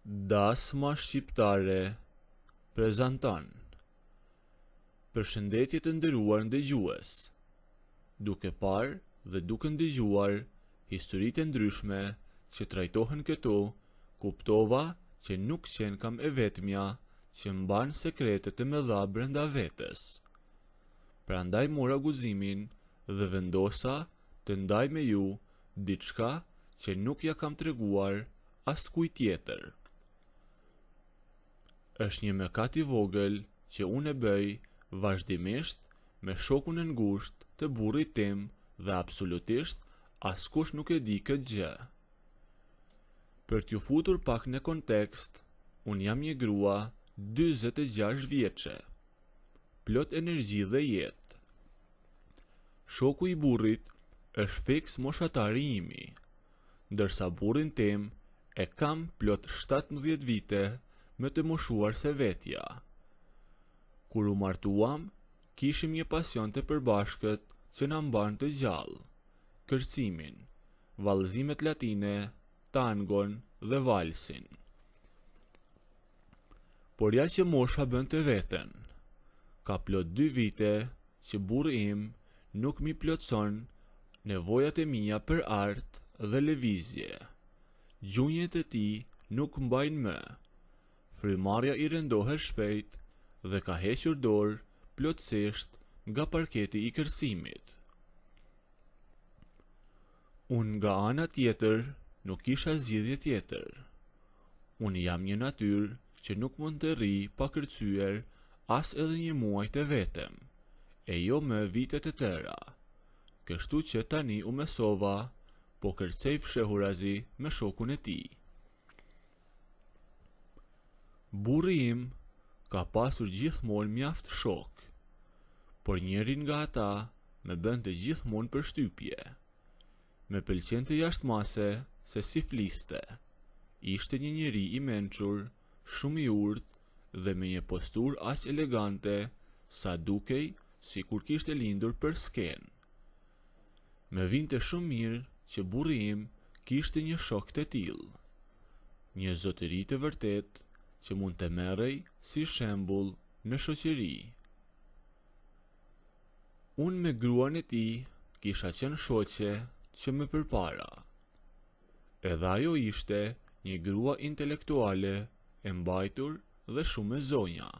Dasma shqiptare prezanton. Përshëndetje të nderuar ndëgjues. Duke parë dhe duke ndëgjuar historitë ndryshme që trajtohen këtu, kuptova që nuk qenë kam e vetmja që mban sekretet e mëdha brenda vetes. Prandaj mora guximin dhe vendosa të ndaj me ju diçka që nuk ja kam treguar askujt tjetër. Është një mëkat i vogël që unë e bëj vazhdimisht me shokun e ngushtë të burrit tim dhe absolutisht askush nuk e di këtë gjë. Për t'ju futur pak në kontekst, unë jam një grua 46 vjeçe, plot energji dhe jetë. Shoku i burrit është fiks moshatari imi, ndërsa burrin tim e kam plot 17 vite më të moshuar se vetja. Kur u martuam, kishim një pasion të përbashkët që na mban të gjallë: kërcimin, vallëzimet latine, tangon dhe valsin. Por ja që mosha bën të veten, ka plot 2 vite që burri im nuk mi plotson nevojat e mia për art dhe lëvizje. Gjunjët e tij nuk mbajnë më. Frymarrja i rëndohet shpejt dhe ka hequr dorë plotësisht nga parketi i kërcimit. Unë nga ana tjetër nuk kisha zgjidhje tjetër. Unë jam një natyrë që nuk mund të rri pa kërcyer as edhe një muaj të vetëm, e jo më vitet e tëra. Kështu që tani u mësova, po kërcej fshehurazi me shokun e tij. Burri im ka pasur gjithmonë mjaft shok, por njërin nga ata me bënte gjithmonë përshtypje. Me pëlqente jashtëmase se si fliste. Ishte një njeri i mençur, shumë i urtë dhe me një posturë aq elegante sa dukej sikur kishte lindur për skenë. Me vinte shumë mirë që burri im kishte një shok të tillë. Një zotëri të vërtet që mund të merrej si shembull në shoqëri. Unë me gruan e tij kisha qenë shoqe që më përpara. Edhe ajo ishte një grua intelektuale, e mbajtur dhe shumë e zonja.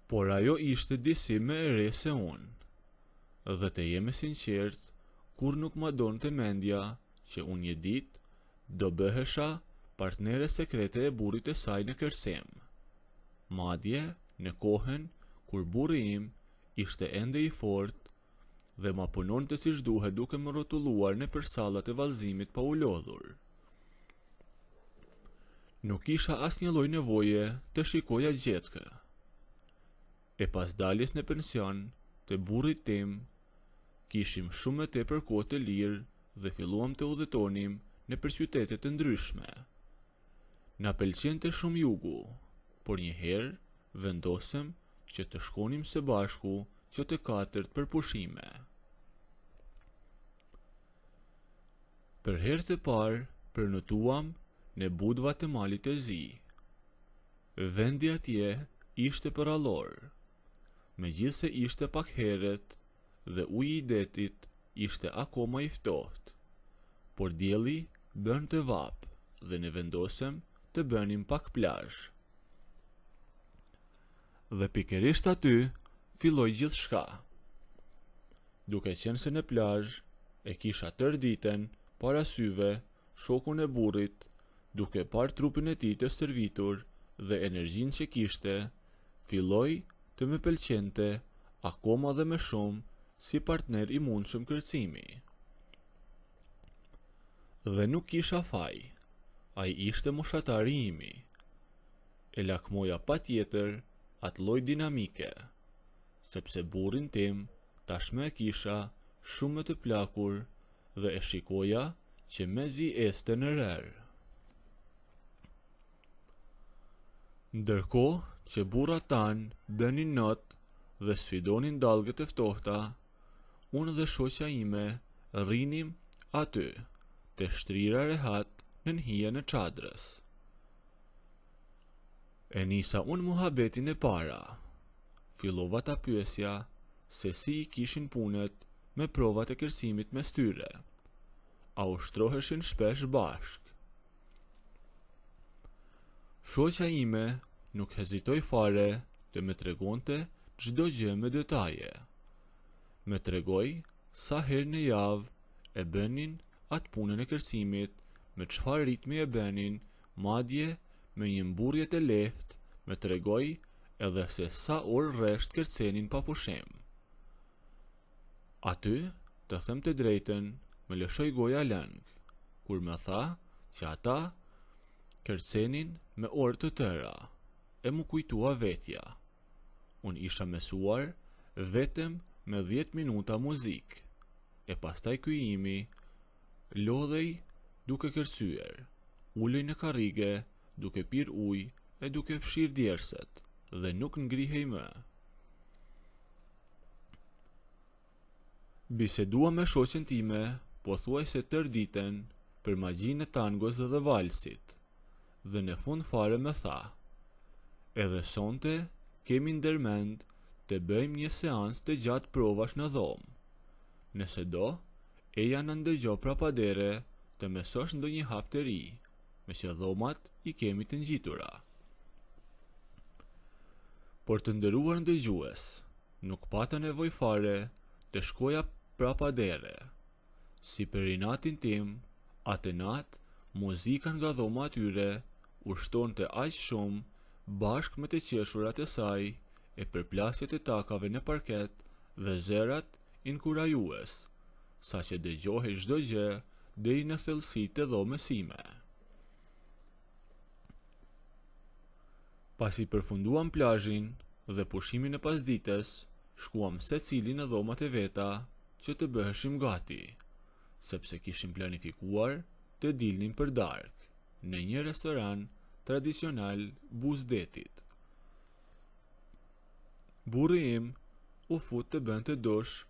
Por ajo ishte disi më e re se unë, dhe të jem e sinqert, kur nuk ma donte mendja që unë një ditë do bëhesha partnere sekrete e burrit e saj në kërcim. Madje në kohën kur burri im ishte ende i fortë dhe ma punonte siç duhet duke më rrotulluar nëpër sallat e vallëzimit pa u lodhur. Nuk kisha asnjë lloj nevoje të shikoja gjetkë. E pas daljes në pension të burrit tim, kishim shumë më tepër kohë të lirë dhe filluam të udhëtonim nëpër qytete të ndryshme. Na pëlqente shumë jugu, por një herë vendosëm që të shkonim së bashku që të katërt për pushime. Për herë të parë përnotuam në Budva të Malit të Zi. Vendi atje ishte përallor, megjithse ishte pak herët dhe uji i detit ishte akoma i ftohtë, por dielli bën të vap dhe ne vendosëm të bënim pak plazh. Dhe pikërisht aty filloi gjithçka. Duke qenë se në plazh e kisha tërë ditën para syve shokun e burrit, duke parë trupin e tij të stërvitur dhe energjinë që kishte, filloi të më pëlqente akoma dhe më shumë si partner i mundshëm kërcimi. Dhe nuk kisha faj, ai ishte moshatari imi. E lakmoja patjetër atë lloj dinamike, sepse burrin tim tashmë e kisha shumë më të plakur dhe e shikoja që mezi este në rerë. Ndërkohë që burrat tanë bënin not dhe sfidonin dallgët e ftohta, unë dhe shoqja ime rrinim aty, të shtrira rehat në hijen e çadrës. E nisa unë muhabetin e para. Fillova ta pyesja se si i kishin punet me provat e kërcimit mes tyre. A ushtroheshin shpesh bashk? Shoqja ime nuk hezitoi fare të më tregonte çdo gjë me detaje. Më tregoi sa herë në javë e bënin atë punën e kërcimit, me çfarë ritmi e bënin, madje me një mburrje të lehtë, më tregoi edhe se sa orë rresht kërcenin pa pushim. Aty, të them të drejtën, më lëshoi goja lëng, kur më tha që ata kërcenin me orë të tëra, e mu kujtua vetja. Unë isha mësuar vetëm me 10 minuta muzik, e pastaj kryimi lodhej duke kërcyer, ulej në karrige duke pir ujë e duke fshir djerset, dhe nuk ngrihej më. Bisedua me shoqen time pothuajse tërë ditën për magjinë e tangos dhe valsit, dhe në fund fare më tha: edhe sonte kemi ndërmend të bëjmë një seancë të gjatë provash në dhomë. Nëse do, eja në ndëgjo prapadere të mësosh ndonjë hap të ri, me që dhomat i kemi të ngjitura. Por të nderuar ndëgjues, nuk pata nevojë fare të shkoja prapadere. Si për inatin tim, atë natë muzika nga dhoma atyre ushtonte aq shumë bashkë me të qeshurat e saj, e përplasjet e takave në parket dhe zërat inkurajues, sa që dëgjohej çdo gjë deri në thellësitë të dhomës sime. Pasi përfunduam plazhin dhe pushimin e pasdites, shkuam secili në dhomat e veta që të bëheshim gati, sepse kishim planifikuar të dilnim për darkë në një restoran tradicional Buzdetit. Burri im u fut të bënte dush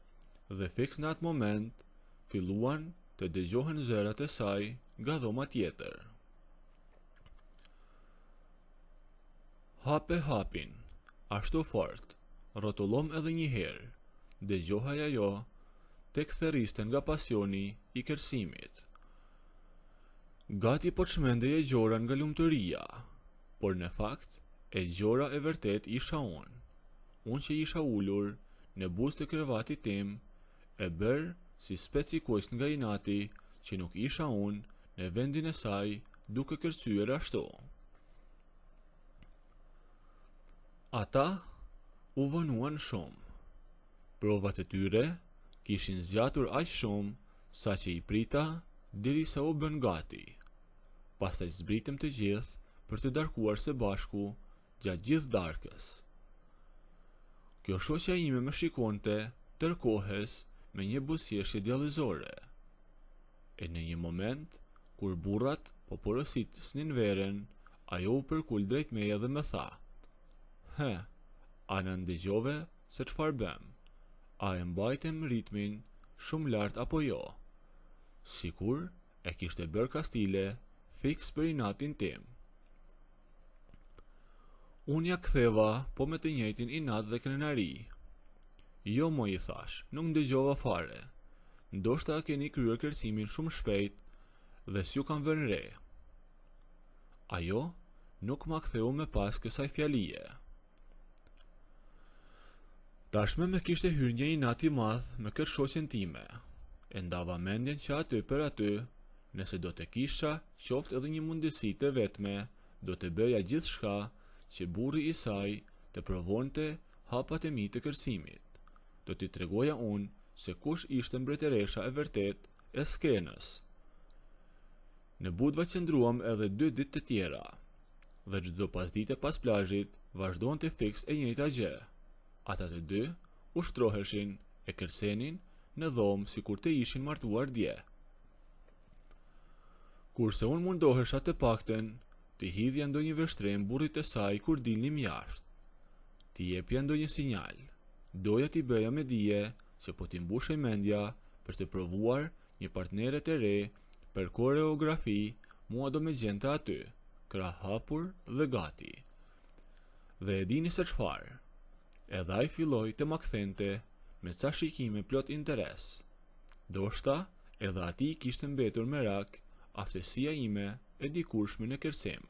dhe fiks në atë moment filluan të dëgjohen zërat e saj nga dhoma tjetër. Hape hapin, ashtu fort, rrotullom edhe një herë, dëgjohaj ajo tek therristen nga pasioni i kërcimit. Gati po çmendej e gjora nga lumturia, por në fakt e gjora e vërtet isha unë. Unë që isha ulur në buzë të krevatit tim, e bërë si speci kujt nga inati që nuk isha unë në vendin e saj duke kërcyer ashtu. Ata u vonuan shumë. Provat e tyre kishin zgjatur aq shumë sa që i prita derisa u bën gati. Pastaj zbritëm të gjithë për të darkuar së bashku gjatë gjithë darkës. Kjo shoqja ime më shikonte tërkohes me një buzëqeshje djallëzore. E në një moment, kur burrat po porositnin veren, ajo u përkul drejt meje dhe më tha: "He, a në ndëgjove se çfarë bëm? A e mbajtem ritmin shumë lart apo jo?" Sikur e kishte bërë kastile fiks për inatin tim. Unë ja ktheva po me të njëjtin inat dhe krenari. "Jo mo," i thash, "nuk ndëgjova fare. Ndoshta keni kryer kërcimin shumë shpejt dhe s'ju kam vënë re." Ajo nuk ma ktheu me pas kësaj fjalie. Tashme me kishte hyrë një inat i madh me këtë shoqen time. E ndava mendjen që aty për aty, nëse do të kisha qoftë edhe një mundësi të vetme, do të bëja gjithçka që burri i saj të provonte hapat e mi të kërcimit. Do t'i tregoja unë se kush ishte mbretëresha e vërtet e skenës. Në Budva qëndruam edhe 2 ditë të tjera, dhe çdo pasdite pas plazhit vazhdonte fiks e njëjta gjë. Ata të dy ushtroheshin e kërcenin në dhomë sikur të ishin martuar dje. Kurse unë mundohesha të pakten të hidhja ndonjë vështrim burrit të saj kur dilnim jashtë. T'i jepja ndonjë sinjal. Doja t'i bëja me dije që po t'i mbushej mendja për të provuar një partnere të re për koreografi mua do me gjente aty, krah hapur dhe gati. Dhe e dini se çfarë? Edhe ai filloi të ma kthente me ca shikime plot interes. Doshta edhe ati kishte mbetur merak aftësia ime e dikurshme në kërcim.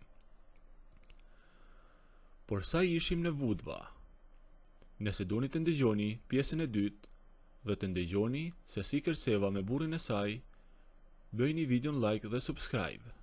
Por sa ishim në Budva? Nëse doni të ndëgjoni pjesën e dytë dhe të ndëgjoni se si kërceva me burrin e saj, bëjni videon like dhe subscribe.